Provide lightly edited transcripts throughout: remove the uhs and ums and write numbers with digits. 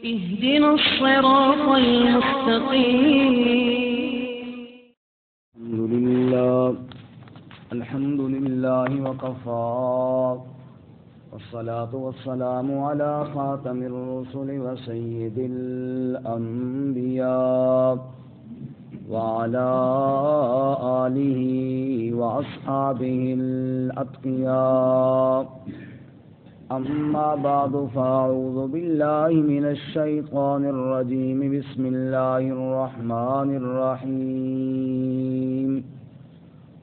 اهدنا الصراط المستقيم. الحمد لله وكفى والصلاة والسلام على خاتم الرسل وسيد الأنبياء وعلى آله وأصحابه الأتقياء. أما بعد فأعوذ بالله من الشيطان الرجيم. بسم الله الرحمن الرحيم.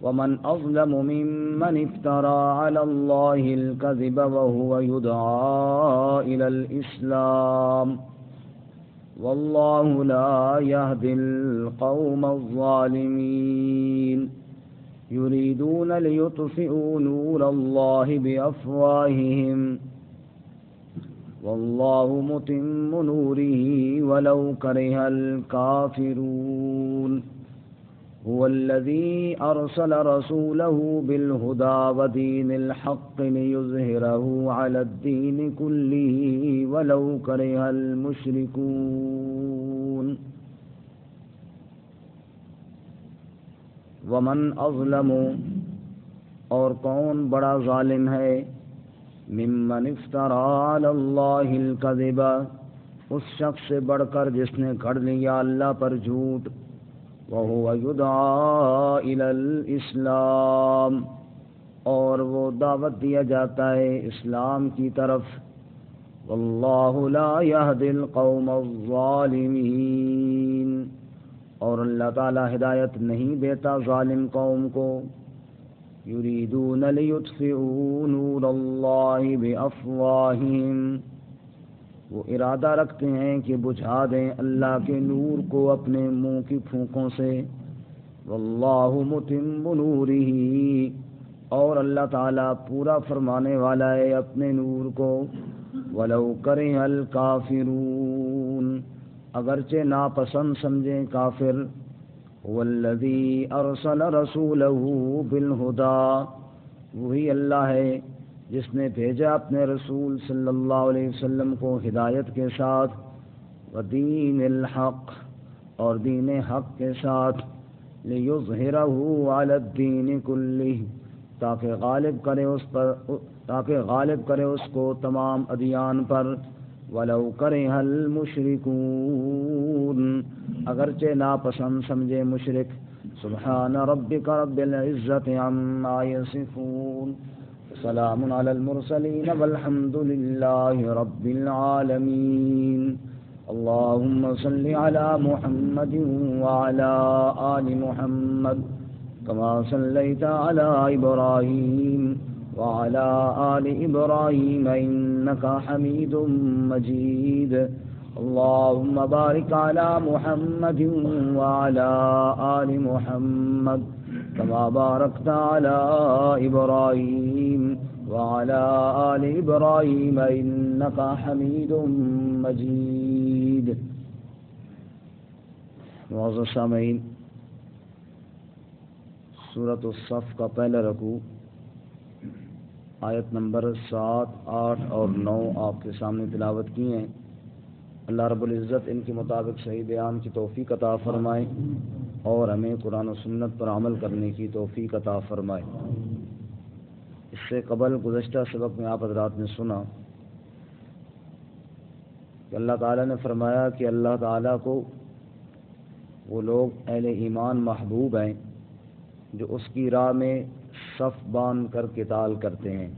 ومن أظلم ممن افترى على الله الكذب وهو يدعى إلى الإسلام والله لا يهدي القوم الظالمين. يريدون ليطفئوا نور الله بأفواههم والله متم نوره ولو كره الكافرون. هو الذي أرسل رسوله بالهدى ودين الحق ليظهره على الدين كله ولو كره المشركون. ومن اظلم، اور کون بڑا ظالم ہے، ممن افترى علی اللہ الکذب، اس شخص سے بڑھ کر جس نے گھڑ لیا اللہ پر جھوٹ، وہو یدعی الی الاسلام، اور وہ دعوت دیا جاتا ہے اسلام کی طرف، واللہ لا یہدی القوم الظالمین، اور اللہ تعالی ہدایت نہیں دیتا ظالم قوم کو. یریدون لیطفئوا نور اللہ بافواہہم، وہ ارادہ رکھتے ہیں کہ بجھا دیں اللہ کے نور کو اپنے منہ کی پھونکوں سے. واللہ متم نورہ، اور اللہ تعالیٰ پورا فرمانے والا ہے اپنے نور کو. ولو کرہ الکافرون، اگرچہ ناپسند سمجھیں کافر. والذی ارسل رسولہ بالہدی، وہی اللہ ہے جس نے بھیجا اپنے رسول صلی اللہ علیہ وسلم کو ہدایت کے ساتھ، ودین الحق، اور دین حق کے ساتھ، لیظہرہ علی الدین کلہ، تاکہ غالب کرے اس کو تمام ادیان پر. ولو کرہ المشرکون، اگرچہ ناپسند سمجھے مشرک. سبحان ربک رب العزت عما یصفون، سلام علی المرسلین والحمد للہ رب العالمین. اللہم صل علی محمد وعلی آل محمد کما صلیت علی ابراہیم وعلى آل إبراهيم إنك حميد مجيد. اللهم بارك على محمد وعلى آل محمد كما باركت على إبراهيم وعلى آل إبراهيم إنك حميد مجيد. معزز سامعین، سورۃ الصف کا پہلا رکوع آیت نمبر 7، 8 اور 9 آپ کے سامنے تلاوت کی ہیں. اللہ رب العزت ان کے مطابق صحیح بیان کی توفیق عطا فرمائے اور ہمیں قرآن و سنت پر عمل کرنے کی توفیق عطا فرمائے. اس سے قبل گزشتہ سبق میں آپ حضرات نے سنا کہ اللہ تعالیٰ نے فرمایا کہ اللہ تعالیٰ کو وہ لوگ اہل ایمان محبوب ہیں جو اس کی راہ میں صف باندھ کر قتال کرتے ہیں.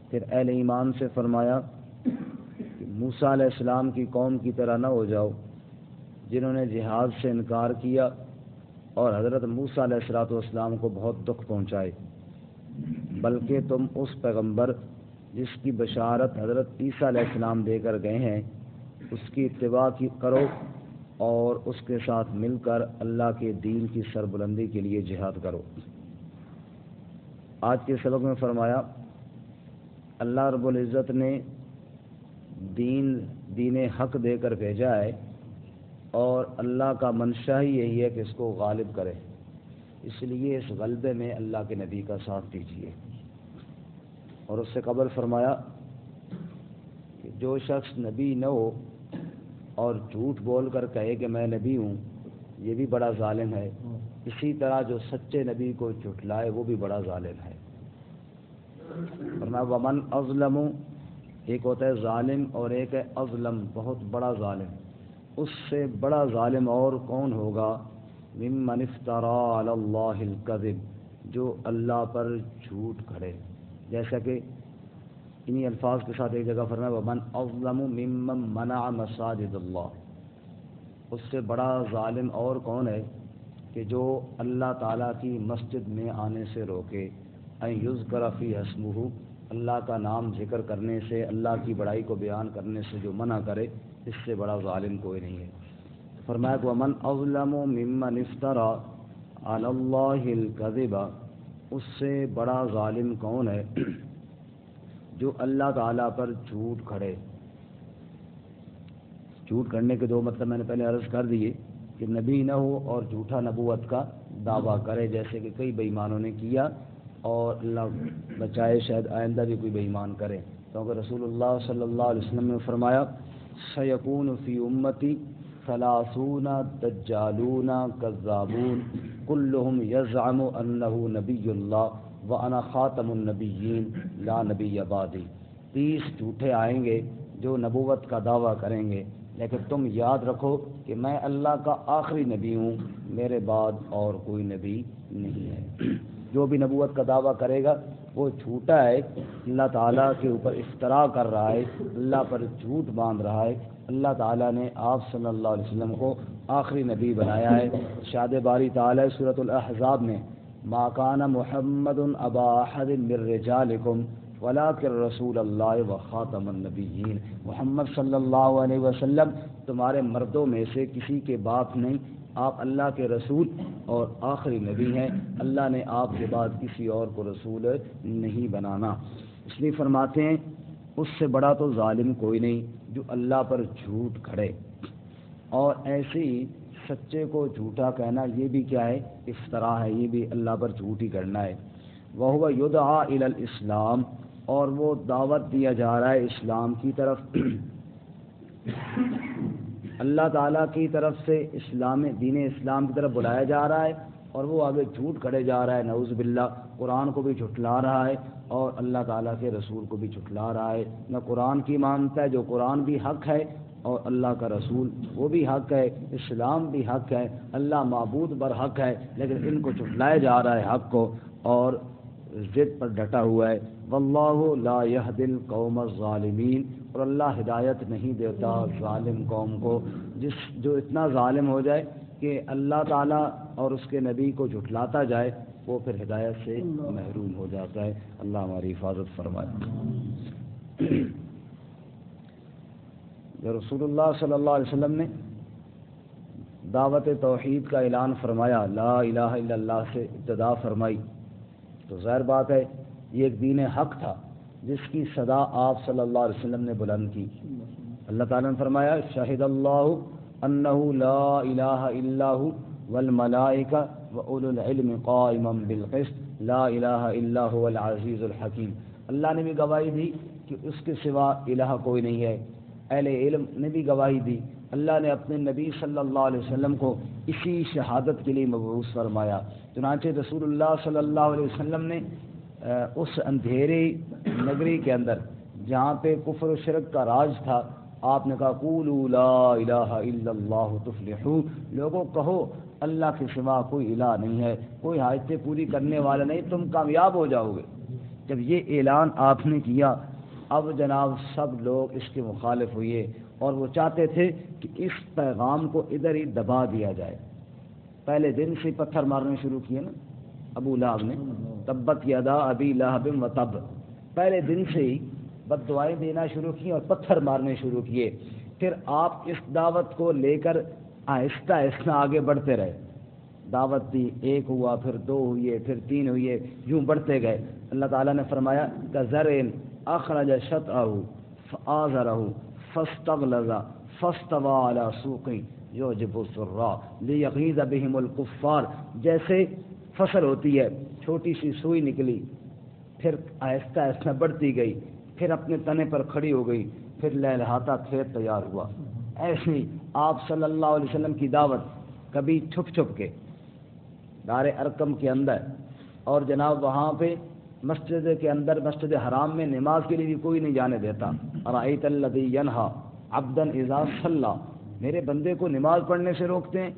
پھر اہل ایمان سے فرمایا کہ موسیٰ علیہ السلام کی قوم کی طرح نہ ہو جاؤ جنہوں نے جہاد سے انکار کیا اور حضرت موسیٰ علیہ السلام کو بہت دکھ پہنچائے، بلکہ تم اس پیغمبر جس کی بشارت حضرت عیسیٰ علیہ السلام دے کر گئے ہیں اس کی اتباع کرو اور اس کے ساتھ مل کر اللہ کے دین کی سربلندی کے لیے جہاد کرو. آج کے سبق میں فرمایا اللہ رب العزت نے دین حق دے کر بھیجا ہے اور اللہ کا منشا ہی یہی ہے کہ اس کو غالب کرے. اس لیے اس غلبے میں اللہ کے نبی کا ساتھ دیجیے. اور اس سے قبل فرمایا کہ جو شخص نبی نہ ہو اور جھوٹ بول کر کہے کہ میں نبی ہوں، یہ بھی بڑا ظالم ہے۔ اسی طرح جو سچے نبی کو جھٹلائے وہ بھی بڑا ظالم ہے۔ فرمایا ومن اظلم، ایک ہوتا ہے ظالم اور ایک ہے اظلم، بہت بڑا ظالم۔ اس سے بڑا ظالم اور کون ہوگا؟ ممن افترا علی اللہ الکذب، جو اللہ پر جھوٹ کھڑے۔ جیسا کہ انہی الفاظ کے ساتھ ایک جگہ فرمایا ومن اظلم ممن منع مساجد اللہ، اس سے بڑا ظالم اور کون ہے کہ جو اللہ تعالیٰ کی مسجد میں آنے سے روکے، ان یذکر فی اسمہ، اللہ کا نام ذکر کرنے سے، اللہ کی بڑائی کو بیان کرنے سے جو منع کرے، اس سے بڑا ظالم کوئی نہیں ہے۔ فرمایا کہ ومن اظلم ممن افترى علی اللہ الکذب، اس سے بڑا ظالم کون ہے جو اللہ تعالیٰ پر جھوٹ کھڑے۔ جھوٹ کرنے کے دو مطلب میں نے پہلے عرض کر دیے کہ نبی نہ ہو اور جھوٹا نبوت کا دعویٰ کرے، جیسے کہ کئی بے ایمانوں نے کیا، اور اللہ بچائے شاید آئندہ بھی کوئی بے ایمان کرے، کیونکہ رسول اللہ صلی اللہ علیہ وسلم نے فرمایا سیکون فی امتی ثلاثون دجالون کذابون کلہم یزعم انہ نبی اللہ وانا خاتم النبیین لا نبی بعدی، 30 جھوٹے آئیں گے جو نبوت کا دعویٰ کریں گے، لیکن تم یاد رکھو کہ میں اللہ کا آخری نبی ہوں، میرے بعد اور کوئی نبی نہیں ہے۔ جو بھی نبوت کا دعویٰ کرے گا وہ جھوٹا ہے، اللہ تعالیٰ کے اوپر افتراء کر رہا ہے، اللہ پر جھوٹ باندھ رہا ہے۔ اللہ تعالیٰ نے آپ صلی اللہ علیہ وسلم کو آخری نبی بنایا ہے۔ ارشاد باری تعالیٰ سورۃ الاحزاب میں ما کان محمد ابا احد من رجالکم ولکن رسول اللہ وخاتم النبیین، محمد صلی اللہ علیہ وسلم تمہارے مردوں میں سے کسی کے باپ نہیں، آپ اللہ کے رسول اور آخری نبی ہیں، اللہ نے آپ کے بعد کسی اور کو رسول نہیں بنانا۔ اس لیے فرماتے ہیں اس سے بڑا تو ظالم کوئی نہیں جو اللہ پر جھوٹ کھڑے، اور ایسے ہی سچے کو جھوٹا کہنا یہ بھی کیا ہے؟ افتراء ہے، یہ بھی اللہ پر جھوٹ ہی کرنا ہے۔ وَهُوَ يُدْعَىٰ إِلَى الْإِسْلَامِ، اور وہ دعوت دیا جا رہا ہے اسلام کی طرف، اللہ تعالیٰ کی طرف سے دین اسلام کی طرف بلایا جا رہا ہے، اور وہ آگے جھوٹ کھڑے جا رہا ہے، نعوذ باللہ، قرآن کو بھی جھٹلا رہا ہے اور اللہ تعالیٰ کے رسول کو بھی جھٹلا رہا ہے، نہ قرآن کی مانتا ہے، جو قرآن بھی حق ہے اور اللہ کا رسول وہ بھی حق ہے، اسلام بھی حق ہے، اللہ معبود بر حق ہے، لیکن ان کو جھٹلایا جا رہا ہے حق کو، اور ضد پر ڈٹا ہوا ہے۔ واللہ لا یہدی القوم الظالمین، اور اللہ ہدایت نہیں دیتا ظالم قوم کو، جو اتنا ظالم ہو جائے کہ اللہ تعالیٰ اور اس کے نبی کو جھٹلاتا جائے، وہ پھر ہدایت سے محروم ہو جاتا ہے۔ اللہ ہماری حفاظت فرمائے۔ جب رسول اللہ صلی اللہ علیہ وسلم نے دعوت توحید کا اعلان فرمایا، لا الہ الا اللہ سے ابتدا فرمائی، تو ظاہر بات ہے یہ ایک دین حق تھا جس کی صدا آپ صلی اللہ علیہ وسلم نے بلند کی۔ اللہ تعالیٰ نے فرمایا شہد اللہ انہ لا الہ الا ہو والملائکہ واولو العلم قائما بالقسط لا الہ الا هو العزیز الحکیم، اللہ نے بھی گواہی دی کہ اس کے سوا الہ کوئی نہیں ہے، اہل علم نے بھی گواہی دی، اللہ نے اپنے نبی صلی اللہ علیہ وسلم کو اسی شہادت کے لیے مبعوث فرمایا۔ چنانچہ رسول اللہ صلی اللہ علیہ وسلم نے اس اندھیری نگری کے اندر جہاں پہ کفر و شرک کا راج تھا، آپ نے کہا قولوا لا الہ الا اللہ تفلحوا، لوگوں کہو اللہ کے سوا کوئی الہ نہیں ہے، کوئی حاجتیں پوری کرنے والا نہیں، تم کامیاب ہو جاؤ گے۔ جب یہ اعلان آپ نے کیا، اب جناب سب لوگ اس کے مخالف ہوئے، اور وہ چاہتے تھے کہ اس پیغام کو ادھر ہی دبا دیا جائے۔ پہلے دن سے پتھر مارنے شروع کیے نا ابو لہب نے، تبت یدا ابی لہب و تب، پہلے دن سے ہی بد دعائیں دینا شروع کی اور پتھر مارنے شروع کیے۔ پھر آپ اس دعوت کو لے کر آہستہ آہستہ آگے بڑھتے رہے، دعوت دی، ایک ہوا، پھر 2 ہوئے، پھر 3 ہوئے، یوں بڑھتے گئے۔ اللہ تعالیٰ نے فرمایا کزرع اخرج شطأہ فآزرہ فاستغلظ فاستوى على سوقه يعجب الزراع ليغيظ بهم الكفار، جیسے فصل ہوتی ہے، چھوٹی سی سوئی نکلی، پھر آہستہ آہستہ بڑھتی گئی، پھر اپنے تنے پر کھڑی ہو گئی، پھر لہلہاتا کھیت تیار ہوا۔ ایسے ہی آپ صلی اللہ علیہ وسلم کی دعوت کبھی چھپ چھپ کے دار ارقم کے اندر، اور جناب وہاں پہ مسجد کے اندر، مسجد حرام میں نماز کے لیے بھی کوئی نہیں جانے دیتا۔ ارأیت الذی ینہا عبدا اذا صلی، میرے بندے کو نماز پڑھنے سے روکتے ہیں،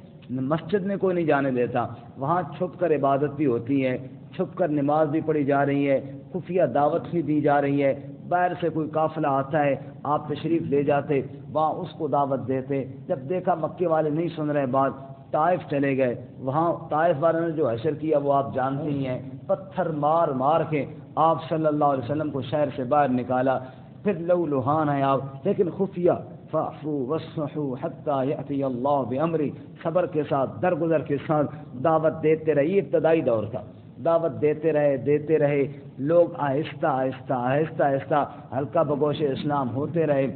مسجد میں کوئی نہیں جانے دیتا۔ وہاں چھپ کر عبادت بھی ہوتی ہے، چھپ کر نماز بھی پڑھی جا رہی ہے، خفیہ دعوت بھی دی جا رہی ہے۔ باہر سے کوئی قافلہ آتا ہے، آپ تشریف لے جاتے، وہاں اس کو دعوت دیتے۔ جب دیکھا مکے والے نہیں سن رہے بات، طائف چلے گئے۔ وہاں طائف والوں نے جو حشر کیا وہ آپ جانتے ہی ہیں، پتھر مار مار کے آپ صلی اللہ علیہ وسلم کو شہر سے باہر نکالا۔ پھر لو لوہان ہے آپ، لیکن خفیہ فاعفوا واصفحوا حتی یأتی اللہ بامرہ، صبر کے ساتھ، درگزر کے ساتھ دعوت دیتے رہے۔ یہ ابتدائی دور تھا، دعوت دیتے رہے، لوگ آہستہ آہستہ ہلکا بگوش اسلام ہوتے رہے۔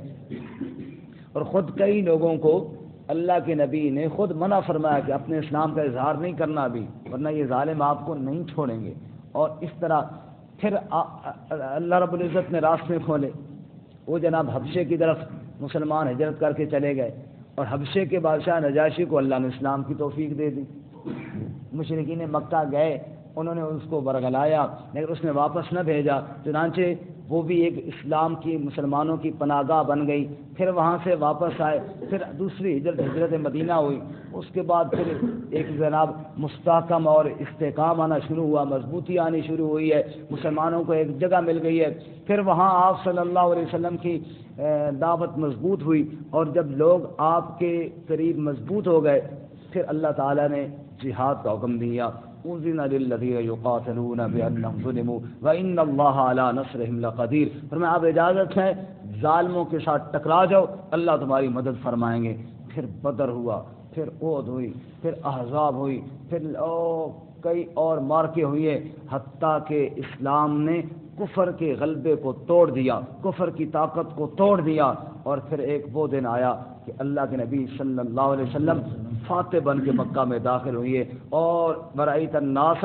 اور خود کئی لوگوں کو اللہ کے نبی نے خود منع فرمایا کہ اپنے اسلام کا اظہار نہیں کرنا بھی، ورنہ یہ ظالم آپ کو نہیں چھوڑیں گے۔ اور اس طرح پھر اللہ رب العزت نے راستے کھولے۔ وہ جناب حبشے کی طرف مسلمان ہجرت کر کے چلے گئے، اور حبشے کے بادشاہ نجاشی کو اللہ نے اسلام کی توفیق دے دی۔ مشرکین مکہ گئے، انہوں نے اس کو برگلایا، لیکن اس نے واپس نہ بھیجا، چنانچہ وہ بھی ایک اسلام کی، مسلمانوں کی پناہ گاہ بن گئی۔ پھر وہاں سے واپس آئے، پھر دوسری ہجرت مدینہ ہوئی۔ اس کے بعد پھر ایک جناب مستحکم اور استحکام آنا شروع ہوا، مضبوطی آنی شروع ہوئی ہے، مسلمانوں کو ایک جگہ مل گئی ہے۔ پھر وہاں آپ صلی اللہ علیہ وسلم کی دعوت مضبوط ہوئی، اور جب لوگ آپ کے قریب مضبوط ہو گئے، پھر اللہ تعالیٰ نے جہاد کا حکم دیا۔ اذن للذین یقاتلون بانہم ظلموا وان اللہ علی نصرہم لقدیر۔ فرمایا اب اجازت ہے، ظالموں کے ساتھ ٹکرا جاؤ، اللہ تمہاری مدد فرمائیں گے۔ پھر بدر ہوا، پھر احد ہوئی، پھر احزاب ہوئی، پھر کئی اور مارکے ہوئے، حتیٰ کہ اسلام نے کفر کے غلبے کو توڑ دیا، کفر کی طاقت کو توڑ دیا۔ اور پھر ایک وہ دن آیا کہ اللہ کے نبی صلی اللہ علیہ وسلم فاتح بن کے مکہ میں داخل ہوئے، اور برأیت الناس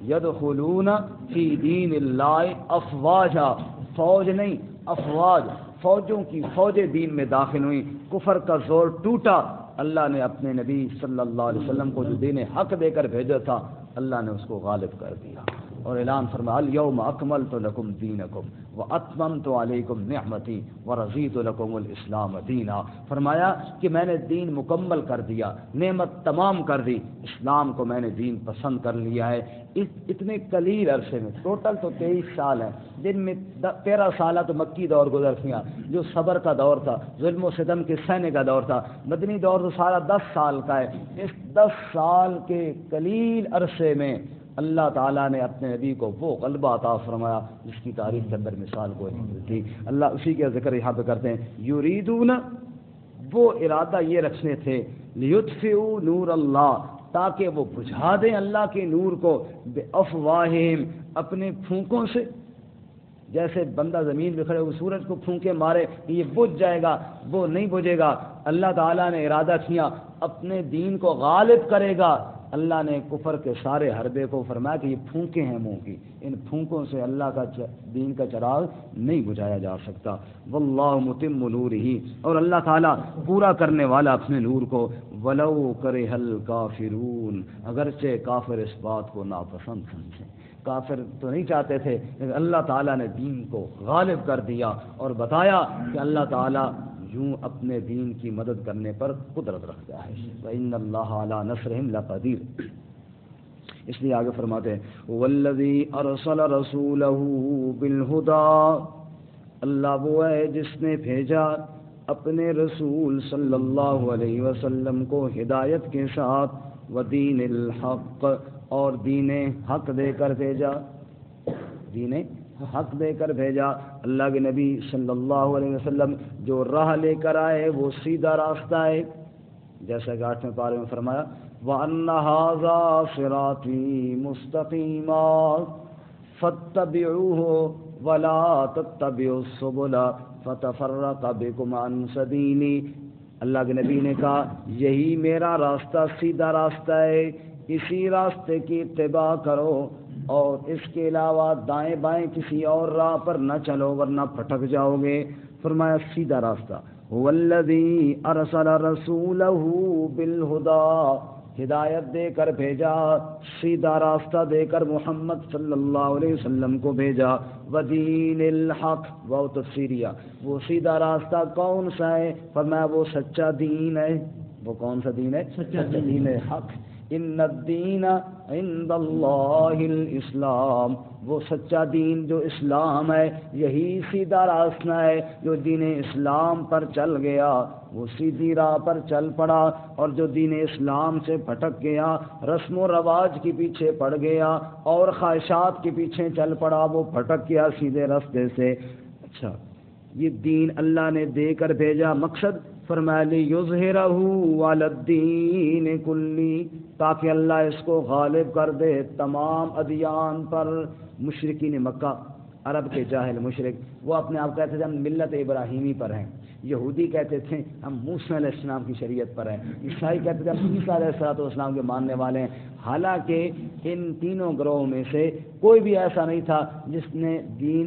یدخلون فی دین اللہ افواجا، فوج نہیں افواج، فوجوں کی فوجیں دین میں داخل ہوئیں۔ کفر کا زور ٹوٹا، اللہ نے اپنے نبی صلی اللہ علیہ وسلم کو جو دین حق دے کر بھیجا تھا، اللہ نے اس کو غالب کر دیا، اور اعلان فرمایا الیوم اکملت لکم دینکم واتممت علیکم نعمتی ورضیت لکم الاسلام دینا۔ فرمایا کہ میں نے دین مکمل کر دیا، نعمت تمام کر دی، اسلام کو میں نے دین پسند کر لیا ہے۔ اتنے قلیل عرصے میں، ٹوٹل تو 23 سال ہیں، جن میں 13 سالہ تو مکی دور گزر گیا جو صبر کا دور تھا، ظلم و ستم کے سہنے کا دور تھا، مدنی دور تو سارا 10 سال کا ہے۔ اس 10 سال کے قلیل عرصے میں اللہ تعالیٰ نے اپنے نبی کو وہ غلبہ عطا فرمایا جس کی تاریخ کے اندر مثال کوئی نہیں ملتی۔ اللہ اسی کا ذکر یہاں پہ کرتے ہیں، یریدون، وہ ارادہ یہ رکھنے تھے، لیطفئوا نور اللہ، تاکہ وہ بجھا دیں اللہ کے نور کو، بافواہہم، اپنے پھونکوں سے۔ جیسے بندہ زمین پہ کھڑے ہوئے سورج کو پھونکے مارے کہ یہ بجھ جائے گا، وہ نہیں بجھے گا۔ اللہ تعالیٰ نے ارادہ کیا اپنے دین کو غالب کرے گا۔ اللہ نے کفر کے سارے حربے کو فرمایا کہ یہ پھونکیں ہیں منہ کی، ان پھونکوں سے اللہ کا دین کا چراغ نہیں بجھایا جا سکتا۔ واللہ متم نورہ، اور اللہ تعالیٰ پورا کرنے والا اپنے نور کو، ولو کرہ الکافرون، اگرچہ کافر اس بات کو ناپسند سمجھیں۔ کافر تو نہیں چاہتے تھے، لیکن اللہ تعالیٰ نے دین کو غالب کر دیا اور بتایا کہ اللہ تعالیٰ یوں اپنے دین کی مدد کرنے پر قدرت رکھتا ہے۔ وَإِنَّ اللَّهَ عَلَى نَصْرِهِمْ لَقَدِيرٌ۔ اس لیے آگے فرماتے ہیں وَالَّذِي أَرْسَلَ رَسُولَهُ بِالْهُدَى، اللہ وہ ہے جس نے بھیجا اپنے رسول صلی اللہ علیہ وسلم کو ہدایت کے ساتھ، وَدِينِ الْحَقِّ، اور دین حق دے کر بھیجا، دین حق دے کر بھیجا۔ اللہ کے نبی صلی اللہ علیہ وسلم جو راہ لے کر آئے وہ سیدھا راستہ ہے، جیسا کہ 8ویں پارے میں فرمایا وَأَنَّ هَذَا صِرَاطِي مُسْتَقِيمًا فَاتَّبِعُوهُ وَلَا تَتَّبِعُوا السُّبُلَ فَتَفَرَّقَ بِكُمْ عَنْ سَبِيلِهِ۔ اللہ کے نبی نے کہا یہی میرا راستہ سیدھا راستہ ہے، اسی راستے کی اتباع کرو، اور اس کے علاوہ دائیں بائیں کسی اور راہ پر نہ چلو ورنہ پھٹک جاؤ گے۔ فرمایا سیدھا راستہ، هو الذی ارسل رسولہ بالہدی، ہدایت دے کر بھیجا، سیدھا راستہ دے کر محمد صلی اللہ علیہ وسلم کو بھیجا، ودین الحق، وہ تفسیریہ، وہ سیدھا راستہ کون سا ہے؟ فرمایا وہ سچا دین ہے۔ وہ کون سا دین ہے؟ سچا دین ہے، حق۔ ان الدین عند اللہ الاسلام، وہ سچا دین جو اسلام ہے، یہی سیدھا راستہ ہے۔ جو دین اسلام پر چل گیا وہ سیدھی راہ پر چل پڑا، اور جو دین اسلام سے بھٹک گیا، رسم و رواج کے پیچھے پڑ گیا اور خواہشات کے پیچھے چل پڑا، وہ بھٹک گیا سیدھے راستے سے۔ اچھا، یہ دین اللہ نے دے کر بھیجا، مقصد فرمایا لِیُظْہِرَہُ عَلَى الدِّینِ کُلِّ، تاکہ اللہ اس کو غالب کر دے تمام ادیان پر۔ مشرکین مکہ، عرب کے جاہل مشرک، وہ اپنے آپ کہتے تھے ہم ملت ابراہیمی پر ہیں، یہودی کہتے تھے ہم موسیٰ علیہ السلام کی شریعت پر ہیں، عیسائی کہتے تھے ہم عیسیٰ علیہ السلام کے ماننے والے ہیں۔ حالانکہ ان تینوں گروہوں میں سے کوئی بھی ایسا نہیں تھا جس نے دین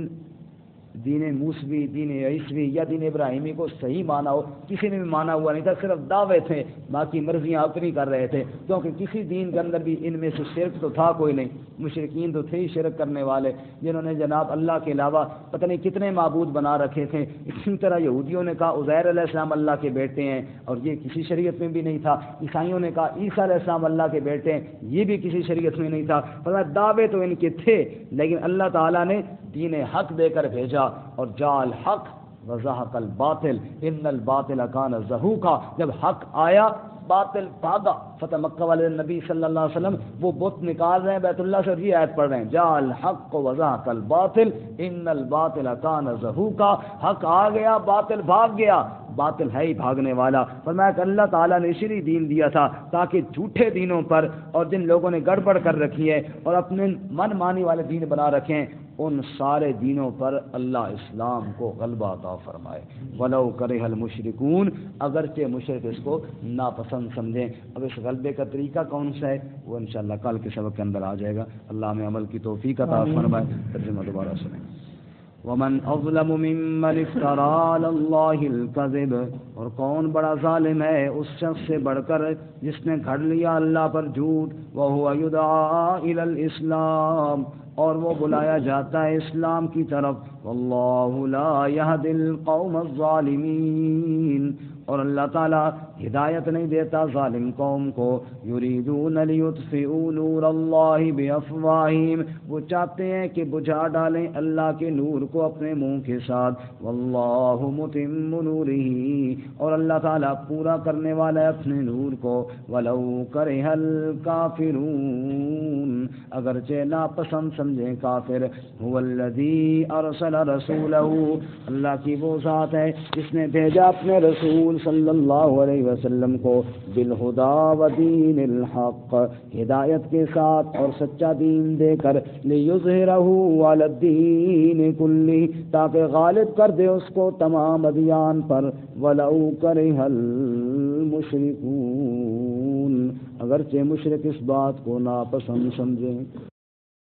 موسوی، دین عیسوی یا دین ابراہیمی کو صحیح مانا ہو، کسی نے بھی مانا ہوا نہیں تھا، صرف دعوے تھے، باقی مرضیاں اپنی کر رہے تھے، کیونکہ کسی دین کے اندر بھی ان میں سے شرک تو تھا کوئی نہیں۔ مشرکین تو تھے ہی شرک کرنے والے، جنہوں نے جناب اللہ کے علاوہ پتہ نہیں کتنے معبود بنا رکھے تھے۔ اسی طرح یہودیوں نے کہا عزیر علیہ السلام اللہ کے بیٹے ہیں، اور یہ کسی شریعت میں بھی نہیں تھا۔ عیسائیوں نے کہا عیسیٰ علیہ السلام اللہ کے بیٹے ہیں، یہ بھی کسی شریعت میں نہیں تھا۔ دعوے تو ان کے تھے، لیکن اللہ تعالیٰ نے دین حق دے کر بھیجا، اور جاء الحق وزهق الباطل ان الباطل کان زہوقا، جب حق آیا باطل بھاگا۔ فتح مکہ والے نبی صلی اللہ علیہ وسلم وہ بت نکال رہے ہیں بیت اللہ سے، اور یہ آیت پڑھ رہے ہیں جاء الحق وزهق الباطل ان الباطل کان زہوقا، حق آ گیا باطل بھاگ گیا، باطل ہے ہی بھاگنے والا۔ فرمایا کہ اللہ تعالیٰ نے اسی لیے دین دیا تھا تاکہ جھوٹے دینوں پر اور جن لوگوں نے گڑبڑ کر رکھی ہے اور اپنے من مانی والے دین بنا رکھے ہیں، ان سارے دینوں پر اللہ اسلام کو غلبہ عطا فرمائے۔ وَلَوْ كَرِهَ الْمُشْرِكُونَ، اگرچہ مشرک اس کو ناپسند سمجھیں۔ اب اس غلبے کا طریقہ کون سا ہے وہ انشاءاللہ کل کے سبق کے اندر آ جائے گا۔ اللہ ہمیں عمل کی توفیق عطا فرمائے۔ ترجمہ دوبارہ سنیں۔ وَمَنْ أَظْلَمُ مِمَّنِ افْتَرَىٰ عَلَى اللَّهِ الْكَذِبَ، اور کون بڑا ظالم ہے اس شخص سے بڑھ کر جس نے گھڑ لیا اللہ پر جھوٹ، وَهُوَ يُدْعَىٰ إِلَى الْإِسْلَامِ، اور وہ بلایا جاتا ہے اسلام کی طرف، وَاللَّهُ لَا يَهْدِي الْقَوْمَ الظَّالِمِينَ، اور اللہ تعالیٰ ہدایت نہیں دیتا ظالم قوم کو۔ یریدون لیطفئوا نور اللہ بافواہہم، وہ چاہتے ہیں کہ بجھا ڈالیں اللہ کے نور کو اپنے منہ کے ساتھ، واللہ متم نورہ، اور اللہ تعالیٰ پورا کرنے والا ہے اپنے نور کو، ولو کرہ الکافرون، اگرچہ ناپسند سمجھیں کافر۔ هو الذی ارسل رسولہ، اللہ کی وہ ذات ہے جس نے بھیجا اپنے رسول صلی اللہ علیہ وسلم کو بالہدی و دین الحق، ہدایت کے ساتھ اور سچا دین دے کر، لیظہرہ علی الدین کلہ، تاکہ غالب کر دے اس کو تمام ادیان پر، ولو کرہ المشرکون، اگرچہ مشرک اس بات کو ناپسند سمجھیں۔